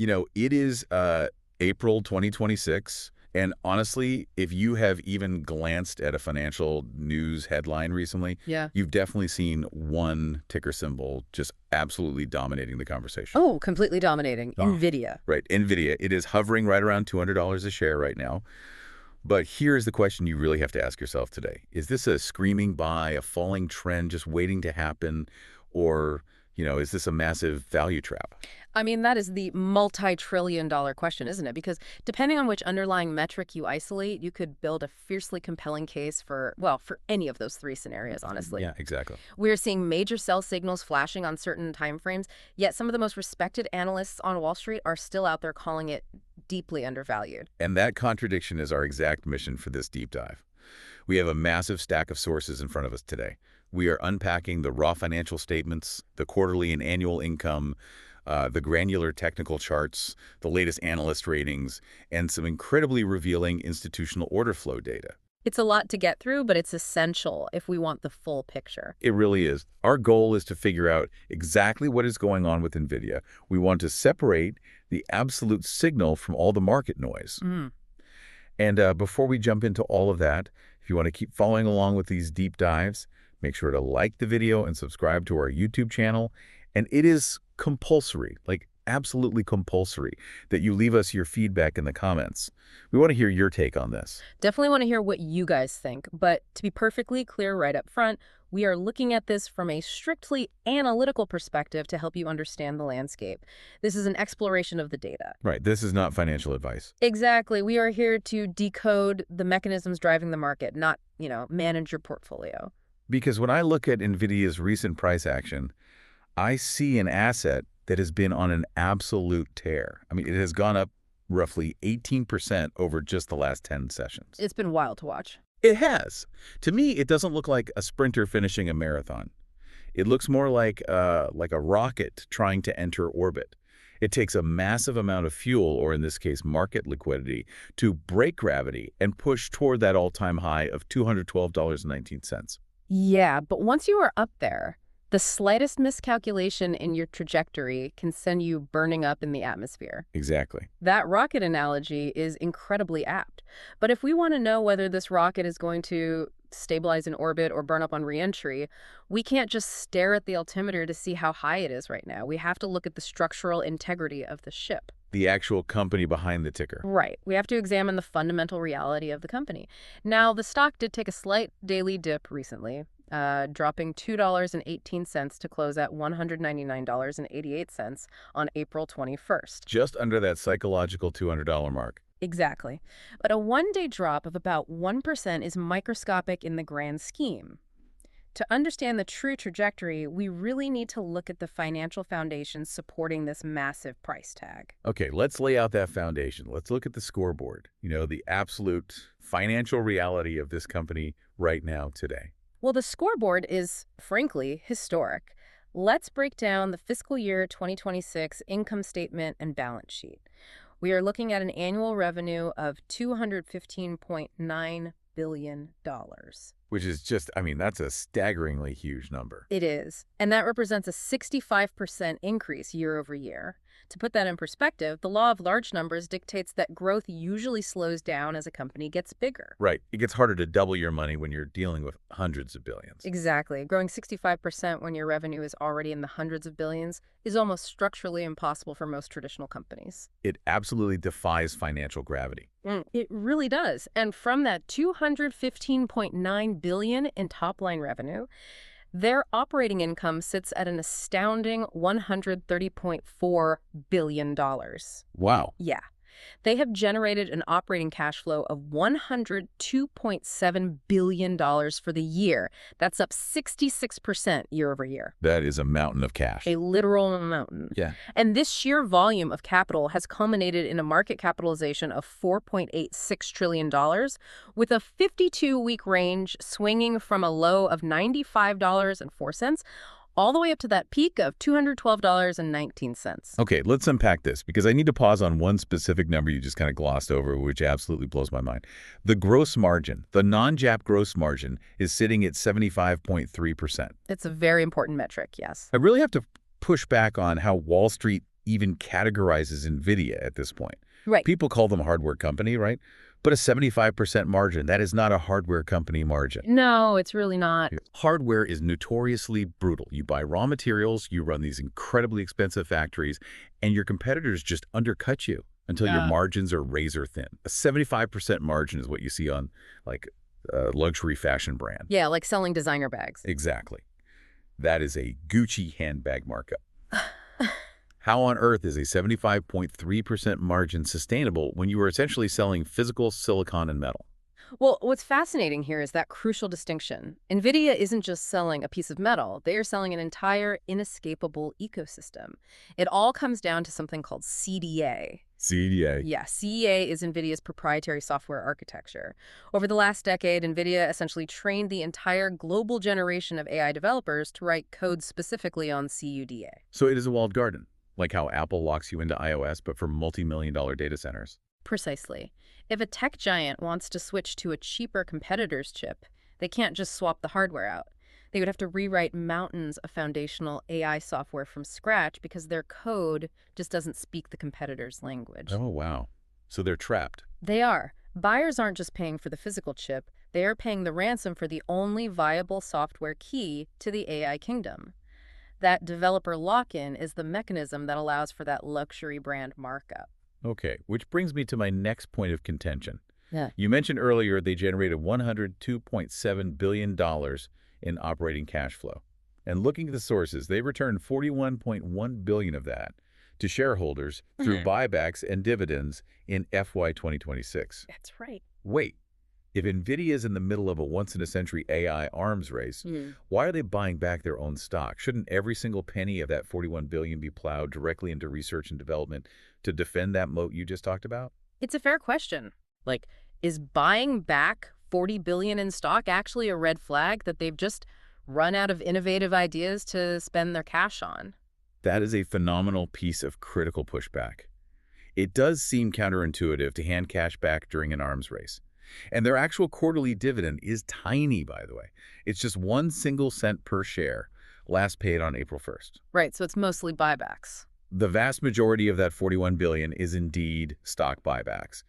It is April 2026, and honestly, if you have even glanced at a financial news headline recently, Yeah. you've definitely seen one ticker symbol just absolutely dominating the conversation. Oh, completely dominating. Oh. NVIDIA. Right, NVIDIA. It is hovering right around $200 a share right now. But here's the question you really have to ask yourself today. Is this a screaming buy, a falling trend just waiting to happen, or, is this a massive value trap? I mean, that is the multi-trillion-dollar question, isn't it? Because depending on which underlying metric you isolate, you could build a fiercely compelling case for, well, for any of those three scenarios, honestly. Yeah, exactly. We're seeing major sell signals flashing on certain timeframes, yet some of the most respected analysts on Wall Street are still out there calling it deeply undervalued. And that contradiction is our exact mission for this deep dive. We have a massive stack of sources in front of us today. We are unpacking the raw financial statements, the quarterly and annual income, the granular technical charts, the latest analyst ratings, and some incredibly revealing institutional order flow data. It's a lot to get through, but it's essential if we want the full picture. It really is. Our goal is to figure out exactly what is going on with NVIDIA. We want to separate the absolute signal from all the market noise. And before we jump into all of that, if you want to keep following along with these deep dives, make sure to like the video and subscribe to our YouTube channel. And it is compulsory, like absolutely compulsory, that you leave us your feedback in the comments. We want to hear your take on this. Definitely want to hear what you guys think, but to be perfectly clear right up front, we are looking at this from a strictly analytical perspective to help you understand the landscape. This is an exploration of the data. Right. This is not financial advice. Exactly. We are here to decode the mechanisms driving the market, not, manage your portfolio. Because when I look at NVIDIA's recent price action, I see an asset that has been on an absolute tear. I mean, it has gone up roughly 18% over just the last 10 sessions. It's been wild to watch. It has. To me, it doesn't look like a sprinter finishing a marathon. It looks more like a rocket trying to enter orbit. It takes a massive amount of fuel, or in this case, market liquidity, to break gravity and push toward that all-time high of $212.19. Yeah, but once you are up there, the slightest miscalculation in your trajectory can send you burning up in the atmosphere. Exactly. That rocket analogy is incredibly apt. But if we want to know whether this rocket is going to stabilize in orbit or burn up on reentry, we can't just stare at the altimeter to see how high it is right now. We have to look at the structural integrity of the ship. The actual company behind the ticker. Right. We have to examine the fundamental reality of the company. Now, the stock did take a slight daily dip recently, dropping $2.18 to close at $199.88 on April 21st. Just under that psychological $200 mark. Exactly. But a one-day drop of about 1% is microscopic in the grand scheme. To understand the true trajectory, we really need to look at the financial foundation supporting this massive price tag. Okay, let's lay out that foundation. Let's look at the scoreboard, the absolute financial reality of this company right now today. Well, the scoreboard is, frankly, historic. Let's break down the fiscal year 2026 income statement and balance sheet. We are looking at an annual revenue of $215.9 billion. Which is just, that's a staggeringly huge number. It is. And that represents a 65% increase year over year. To put that in perspective, the law of large numbers dictates that growth usually slows down as a company gets bigger. Right. It gets harder to double your money when you're dealing with hundreds of billions. Exactly. Growing 65% when your revenue is already in the hundreds of billions is almost structurally impossible for most traditional companies. It absolutely defies financial gravity. It really does. And from that $215.9 billion in top-line revenue, their operating income sits at an astounding $130.4 billion. Wow. Yeah. They have generated an operating cash flow of $102.7 billion for the year. That's up 66% year over year. That is a mountain of cash. A literal mountain. Yeah. And this sheer volume of capital has culminated in a market capitalization of $4.86 trillion, with a 52-week range swinging from a low of $95.04 all the way up to that peak of $212.19. Okay, let's unpack this, because I need to pause on one specific number you just kind of glossed over, which absolutely blows my mind. The gross margin, the non-GAAP gross margin, is sitting at 75.3%. It's a very important metric, yes. I really have to push back on how Wall Street even categorizes NVIDIA at this point. Right. People call them a hardware company, right? But a 75% margin, that is not a hardware company margin. No, it's really not. Hardware is notoriously brutal. You buy raw materials, you run these incredibly expensive factories, and your competitors just undercut you until your margins are razor thin. A 75% margin is what you see on, like, a luxury fashion brand. Yeah, like selling designer bags. Exactly. That is a Gucci handbag markup. How on earth is a 75.3% margin sustainable when you are essentially selling physical silicon and metal? Well, what's fascinating here is that crucial distinction. NVIDIA isn't just selling a piece of metal. They are selling an entire inescapable ecosystem. It all comes down to something called CDA. CDA. Yeah, CEA is NVIDIA's proprietary software architecture. Over the last decade, NVIDIA essentially trained the entire global generation of AI developers to write code specifically on CUDA. So it is a walled garden, like how Apple locks you into iOS, but for multi-million-dollar data centers. Precisely. If a tech giant wants to switch to a cheaper competitor's chip, they can't just swap the hardware out. They would have to rewrite mountains of foundational AI software from scratch because their code just doesn't speak the competitor's language. Oh, wow. So they're trapped. They are. Buyers aren't just paying for the physical chip, they are paying the ransom for the only viable software key to the AI kingdom. That developer lock-in is the mechanism that allows for that luxury brand markup. Okay, which brings me to my next point of contention. Yeah. You mentioned earlier they generated $102.7 billion in operating cash flow. And looking at the sources, they returned $41.1 billion of that to shareholders through buybacks and dividends in FY 2026. That's right. Wait, if NVIDIA is in the middle of a once-in-a-century AI arms race, why are they buying back their own stock? Shouldn't every single penny of that $41 billion be plowed directly into research and development to defend that moat you just talked about? It's a fair question. Like, is buying back $40 billion in stock actually a red flag that they've just run out of innovative ideas to spend their cash on? That is a phenomenal piece of critical pushback. It does seem counterintuitive to hand cash back during an arms race. And their actual quarterly dividend is tiny, by the way. It's just 1 single cent per share, last paid on April 1st. Right, so it's mostly buybacks. The vast majority of that $41 billion is indeed stock buybacks.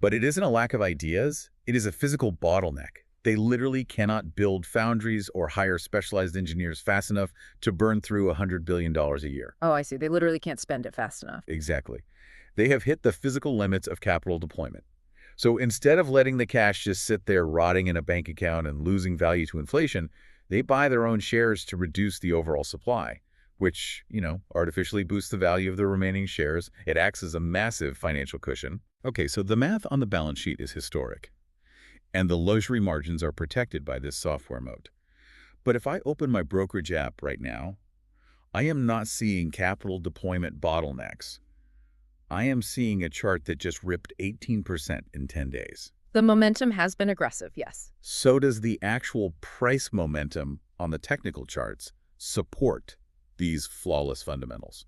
But it isn't a lack of ideas. It is a physical bottleneck. They literally cannot build foundries or hire specialized engineers fast enough to burn through $100 billion a year. Oh, I see. They literally can't spend it fast enough. Exactly. They have hit the physical limits of capital deployment. So instead of letting the cash just sit there rotting in a bank account and losing value to inflation, they buy their own shares to reduce the overall supply, which, artificially boosts the value of the remaining shares. It acts as a massive financial cushion. Okay, so the math on the balance sheet is historic, and the luxury margins are protected by this software moat. But if I open my brokerage app right now, I am not seeing capital deployment bottlenecks. I am seeing a chart that just ripped 18% in 10 days. The momentum has been aggressive, yes. So does the actual price momentum on the technical charts support these flawless fundamentals?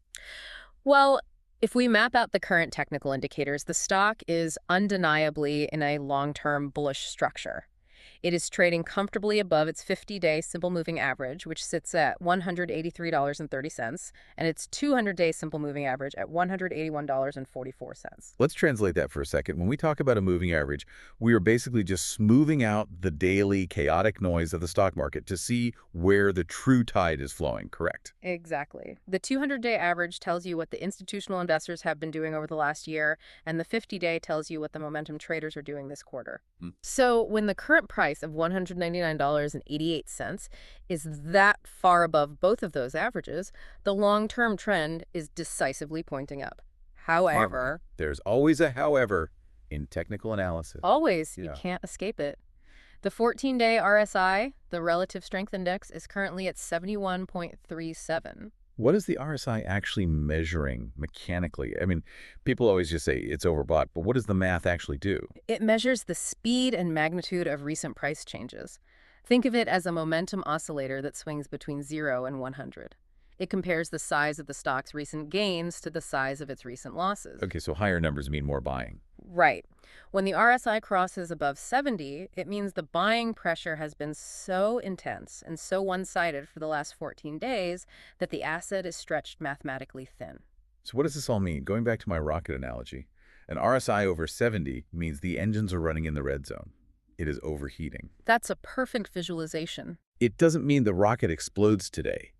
Well, if we map out the current technical indicators, the stock is undeniably in a long-term bullish structure. It is trading comfortably above its 50-day simple moving average, which sits at $183.30, and its 200-day simple moving average at $181.44. Let's translate that for a second. When we talk about a moving average, we are basically just smoothing out the daily chaotic noise of the stock market to see where the true tide is flowing, correct? Exactly. The 200-day average tells you what the institutional investors have been doing over the last year, and the 50-day tells you what the momentum traders are doing this quarter. So when the current price of $199.88 is that far above both of those averages, the long-term trend is decisively pointing up. However, there's always a however in technical analysis. Always. You can't escape it. The 14-day RSI, the relative strength index, is currently at 71.37. What is the RSI actually measuring mechanically? I mean, people always just say it's overbought, but what does the math actually do? It measures the speed and magnitude of recent price changes. Think of it as a momentum oscillator that swings between 0 and 100. It compares the size of the stock's recent gains to the size of its recent losses. Okay, so higher numbers mean more buying. Right. When the RSI crosses above 70, it means the buying pressure has been so intense and so one-sided for the last 14 days that the asset is stretched mathematically thin. So what does this all mean? Going back to my rocket analogy, an RSI over 70 means the engines are running in the red zone. It is overheating. That's a perfect visualization. It doesn't mean the rocket explodes today,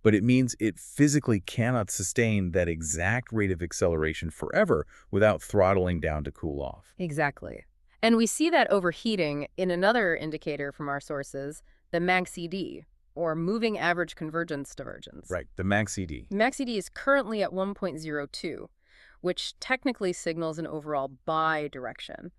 but it means it physically cannot sustain that exact rate of acceleration forever without throttling down to cool off. Exactly. And we see that overheating in another indicator from our sources, the MACD, or Moving Average Convergence Divergence. Right, the MACD. MACD is currently at 1.02, which technically signals an overall buy direction.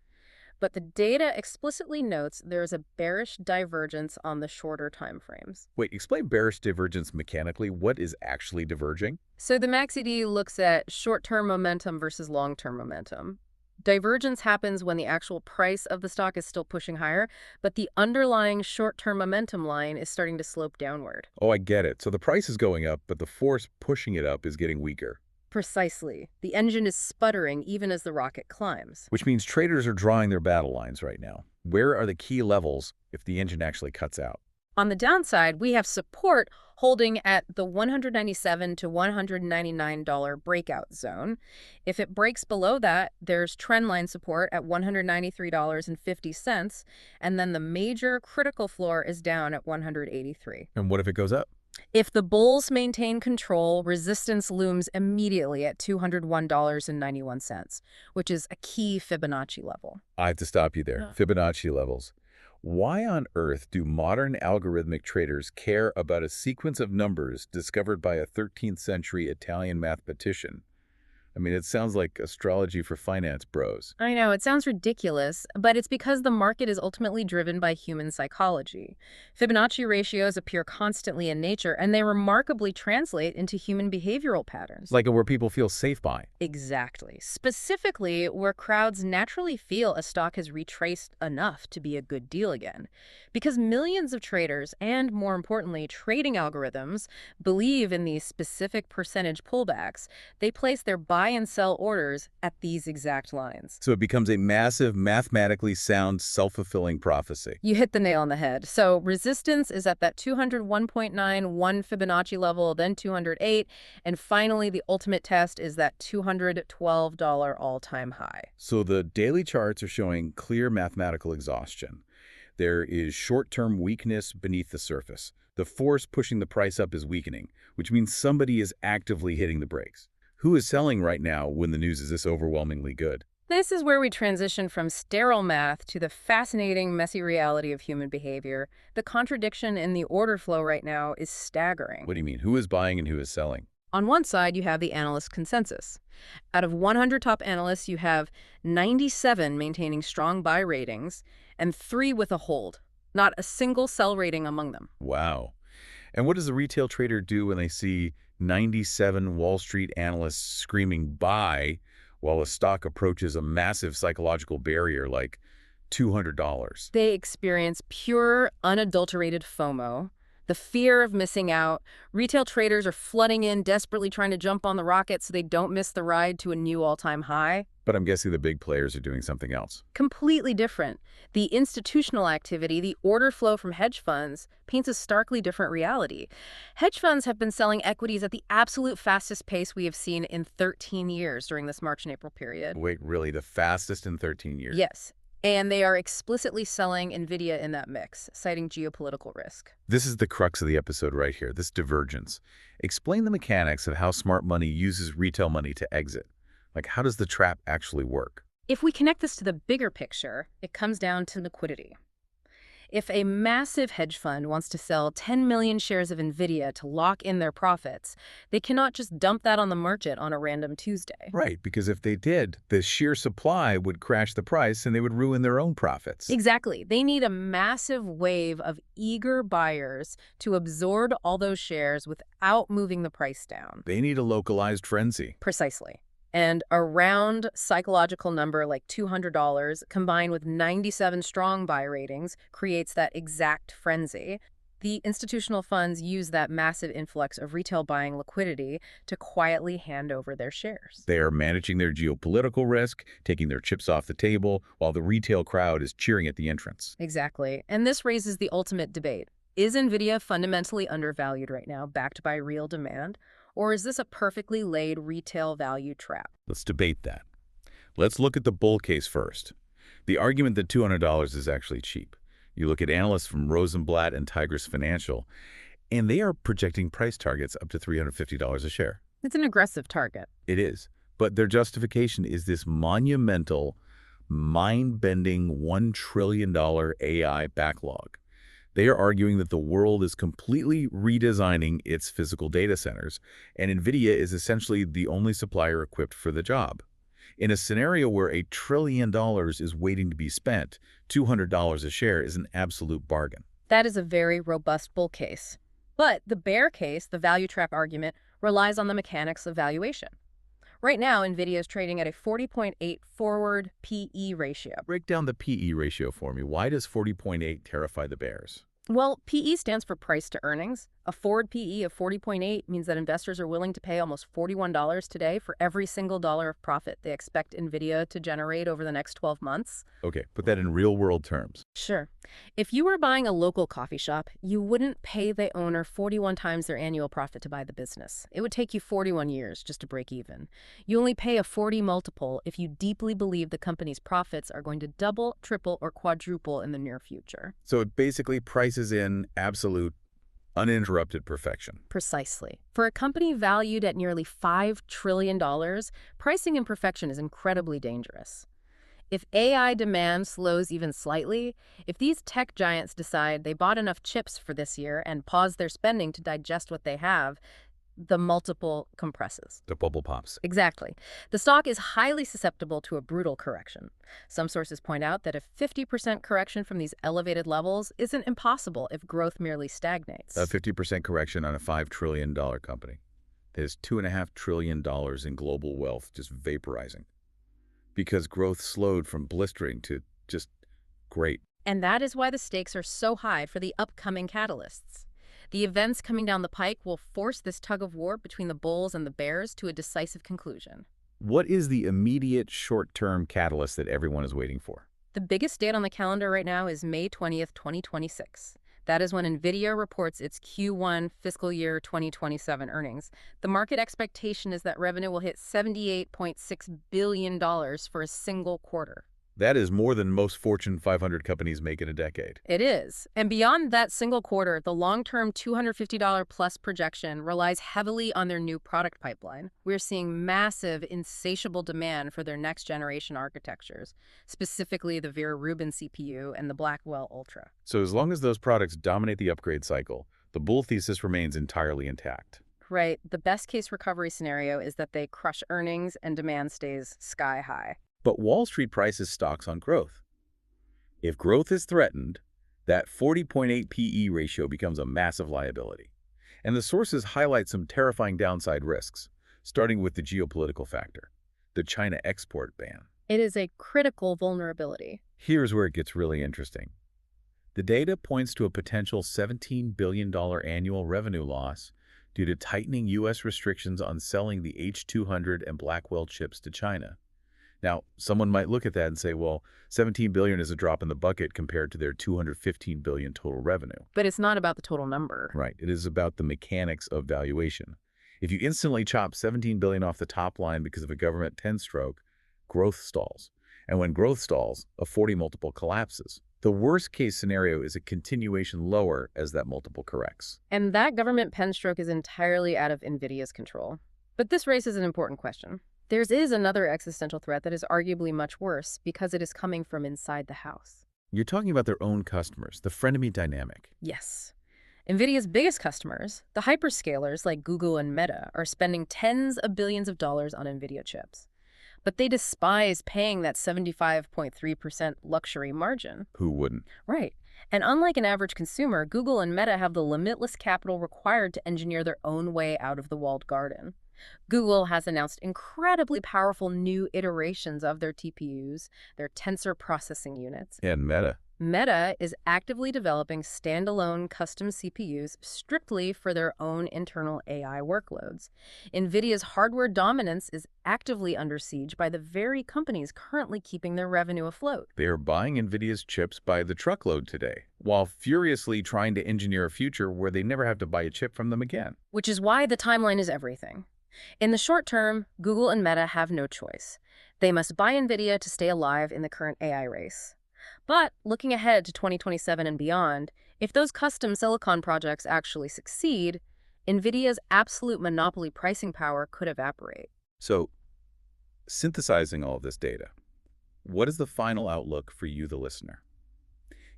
But the data explicitly notes there is a bearish divergence on the shorter time frames. Wait, explain bearish divergence mechanically. What is actually diverging? So the MACD looks at short-term momentum versus long-term momentum. Divergence happens when the actual price of the stock is still pushing higher, but the underlying short-term momentum line is starting to slope downward. Oh, I get it. So the price is going up, but the force pushing it up is getting weaker. Precisely. The engine is sputtering even as the rocket climbs. Which means traders are drawing their battle lines right now. Where are the key levels if the engine actually cuts out? On the downside, we have support holding at the $197 to $199 breakout zone. If it breaks below that, there's trendline support at $193.50, and then the major critical floor is down at $183. And what if it goes up? If the bulls maintain control, resistance looms immediately at $201.91, which is a key Fibonacci level. I have to stop you there. Fibonacci levels. Why on earth do modern algorithmic traders care about a sequence of numbers discovered by a 13th century Italian mathematician? I mean, it sounds like astrology for finance bros. I know, it sounds ridiculous, but it's because the market is ultimately driven by human psychology. Fibonacci ratios appear constantly in nature, and they remarkably translate into human behavioral patterns. Like where people feel safe by. Exactly. Specifically, where crowds naturally feel a stock has retraced enough to be a good deal again. Because millions of traders, and more importantly, trading algorithms, believe in these specific percentage pullbacks, they place their buy and sell orders at these exact lines. So it becomes a massive, mathematically sound, self-fulfilling prophecy. You hit the nail on the head. So resistance is at that 201.91 Fibonacci level, then 208, and finally the ultimate test is that $212 all-time high. So the daily charts are showing clear mathematical exhaustion. There is short-term weakness beneath the surface. The force pushing the price up is weakening, which means somebody is actively hitting the brakes. Who is selling right now when the news is this overwhelmingly good? This is where we transition from sterile math to the fascinating, messy reality of human behavior. The contradiction in the order flow right now is staggering. What do you mean? Who is buying and who is selling? On one side, you have the analyst consensus. Out of 100 top analysts, you have 97 maintaining strong buy ratings and 3 with a hold. Not a single sell rating among them. Wow. And what does the retail trader do when they see 97 Wall Street analysts screaming buy while a stock approaches a massive psychological barrier like $200? They experience pure, unadulterated FOMO, the fear of missing out. Retail traders are flooding in, desperately trying to jump on the rocket so they don't miss the ride to a new all-time high. But I'm guessing the big players are doing something else. Completely different. The institutional activity, the order flow from hedge funds, paints a starkly different reality. Hedge funds have been selling equities at the absolute fastest pace we have seen in 13 years during this March and April period. Wait, really? The fastest in 13 years? Yes. And they are explicitly selling NVIDIA in that mix, citing geopolitical risk. This is the crux of the episode right here, this divergence. Explain the mechanics of how smart money uses retail money to exit. Like, how does the trap actually work? If we connect this to the bigger picture, it comes down to liquidity. If a massive hedge fund wants to sell 10 million shares of NVIDIA to lock in their profits, they cannot just dump that on the market on a random Tuesday. Right, because if they did, the sheer supply would crash the price and they would ruin their own profits. Exactly. They need a massive wave of eager buyers to absorb all those shares without moving the price down. They need a localized frenzy. Precisely. And a round psychological number like $200 combined with 97 strong buy ratings creates that exact frenzy. The institutional funds use that massive influx of retail buying liquidity to quietly hand over their shares. They are managing their geopolitical risk, taking their chips off the table, while the retail crowd is cheering at the entrance. Exactly. And this raises the ultimate debate. Is NVIDIA fundamentally undervalued right now, backed by real demand? Or is this a perfectly laid retail value trap? Let's debate that. Let's look at the bull case first. The argument that $200 is actually cheap. You look at analysts from Rosenblatt and Tigris Financial, and they are projecting price targets up to $350 a share. It's an aggressive target. It is. But their justification is this monumental, mind-bending $1 trillion AI backlog. They are arguing that the world is completely redesigning its physical data centers, and NVIDIA is essentially the only supplier equipped for the job. In a scenario where $1 trillion is waiting to be spent, $200 a share is an absolute bargain. That is a very robust bull case. But the bear case, the value trap argument, relies on the mechanics of valuation. Right now, NVIDIA is trading at a 40.8 forward PE ratio. Break down the PE ratio for me. Why does 40.8 terrify the bears? Well, PE stands for price to earnings. A forward PE of 40.8 means that investors are willing to pay almost $41 today for every single dollar of profit they expect NVIDIA to generate over the next 12 months. Okay, put that in real-world terms. Sure. If you were buying a local coffee shop, you wouldn't pay the owner 41 times their annual profit to buy the business. It would take you 41 years just to break even. You only pay a 40 multiple if you deeply believe the company's profits are going to double, triple, or quadruple in the near future. So it basically prices in absolute, uninterrupted perfection. Precisely. For a company valued at nearly $5 trillion, pricing in perfection is incredibly dangerous. If AI demand slows even slightly, if these tech giants decide they bought enough chips for this year and pause their spending to digest what they have, the multiple compresses. The bubble pops. Exactly. The stock is highly susceptible to a brutal correction. Some sources point out that a 50% correction from these elevated levels isn't impossible if growth merely stagnates. A 50% correction on a $5 trillion company. There's $2.5 trillion in global wealth just vaporizing. Because growth slowed from blistering to just great. And that is why the stakes are so high for the upcoming catalysts. The events coming down the pike will force this tug-of-war between the bulls and the bears to a decisive conclusion. What is the immediate short-term catalyst that everyone is waiting for? The biggest date on the calendar right now is May 20th, 2026. That is when NVIDIA reports its Q1 fiscal year 2027 earnings. The market expectation is that revenue will hit $78.6 billion for a single quarter. That is more than most Fortune 500 companies make in a decade. It is. And beyond that single quarter, the long-term $250 plus projection relies heavily on their new product pipeline. We're seeing massive, insatiable demand for their next-generation architectures, specifically the Vera Rubin CPU and the Blackwell Ultra. So as long as those products dominate the upgrade cycle, the bull thesis remains entirely intact. Right. The best-case recovery scenario is that they crush earnings and demand stays sky high. But Wall Street prices stocks on growth. If growth is threatened, that 40.8 PE ratio becomes a massive liability. And the sources highlight some terrifying downside risks, starting with the geopolitical factor, the China export ban. It is a critical vulnerability. Here's where it gets really interesting. The data points to a potential $17 billion annual revenue loss due to tightening U.S. restrictions on selling the H200 and Blackwell chips to China. Now, someone might look at that and say, well, $17 billion is a drop in the bucket compared to their $215 billion total revenue. But it's not about the total number. Right. It is about the mechanics of valuation. If you instantly chop $17 billion off the top line because of a government 10-stroke, growth stalls. And when growth stalls, a 40 multiple collapses. The worst-case scenario is a continuation lower as that multiple corrects. And that government pen stroke is entirely out of NVIDIA's control. But this raises an important question. There is another existential threat that is arguably much worse because it is coming from inside the house. You're talking about their own customers, the frenemy dynamic. Yes. NVIDIA's biggest customers, the hyperscalers like Google and Meta, are spending tens of billions of dollars on NVIDIA chips. But they despise paying that 75.3% luxury margin. Who wouldn't? Right. And unlike an average consumer, Google and Meta have the limitless capital required to engineer their own way out of the walled garden. Google has announced incredibly powerful new iterations of their TPUs, their tensor processing units. And Meta. Meta is actively developing standalone custom CPUs strictly for their own internal AI workloads. NVIDIA's hardware dominance is actively under siege by the very companies currently keeping their revenue afloat. They are buying NVIDIA's chips by the truckload today, while furiously trying to engineer a future where they never have to buy a chip from them again. Which is why the timeline is everything. In the short term, Google and Meta have no choice. They must buy NVIDIA to stay alive in the current AI race. But looking ahead to 2027 and beyond, if those custom silicon projects actually succeed, NVIDIA's absolute monopoly pricing power could evaporate. So, synthesizing all of this data, what is the final outlook for you, the listener?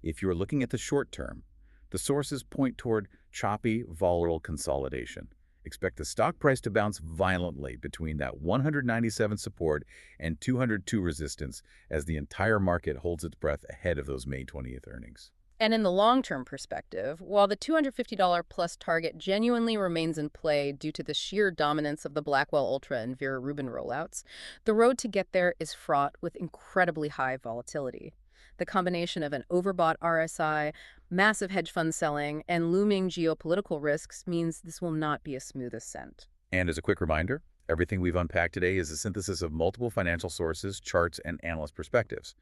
If you're looking at the short term, the sources point toward choppy, volatile consolidation. Expect the stock price to bounce violently between that 197 support and 202 resistance as the entire market holds its breath ahead of those May 20th earnings. And in the long-term perspective, while the $250 plus target genuinely remains in play due to the sheer dominance of the Blackwell Ultra and Vera Rubin rollouts, the road to get there is fraught with incredibly high volatility. The combination of an overbought RSI, massive hedge fund selling, and looming geopolitical risks means this will not be a smooth ascent. And as a quick reminder, everything we've unpacked today is a synthesis of multiple financial sources, charts, and analyst perspectives.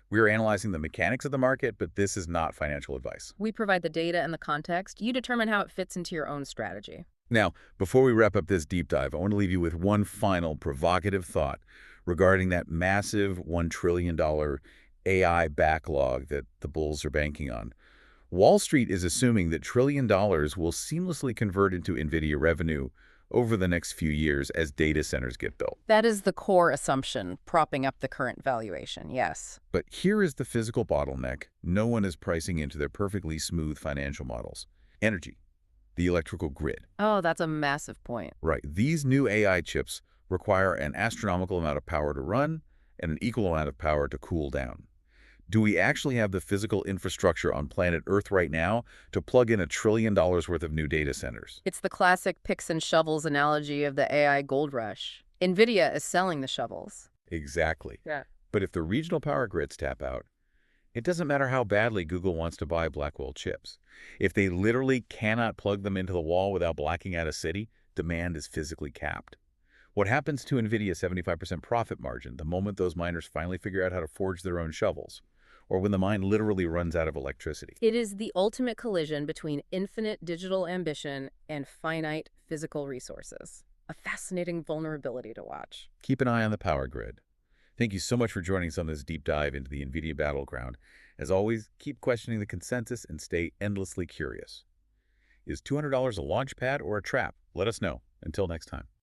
We are analyzing the mechanics of the market, but this is not financial advice. We provide the data and the context. You determine how it fits into your own strategy. Now, before we wrap up this deep dive, I want to leave you with one final provocative thought regarding that massive $1 trillion AI backlog that the bulls are banking on. Wall Street is assuming that $1 trillion will seamlessly convert into NVIDIA revenue over the next few years as data centers get built. That is the core assumption propping up the current valuation, yes. But here is the physical bottleneck no one is pricing into their perfectly smooth financial models. Energy, the electrical grid. Oh, that's a massive point. Right. These new AI chips require an astronomical amount of power to run and an equal amount of power to cool down. Do we actually have the physical infrastructure on planet Earth right now to plug in $1 trillion worth of new data centers? It's the classic picks and shovels analogy of the AI gold rush. NVIDIA is selling the shovels. Exactly. Yeah. But if the regional power grids tap out, it doesn't matter how badly Google wants to buy Blackwell chips. If they literally cannot plug them into the wall without blacking out a city, demand is physically capped. What happens to NVIDIA's 75% profit margin the moment those miners finally figure out how to forge their own shovels? Or when the mine literally runs out of electricity? It is the ultimate collision between infinite digital ambition and finite physical resources. A fascinating vulnerability to watch. Keep an eye on the power grid. Thank you so much for joining us on this deep dive into the NVIDIA battleground. As always, keep questioning the consensus and stay endlessly curious. Is $200 a launch pad or a trap? Let us know. Until next time.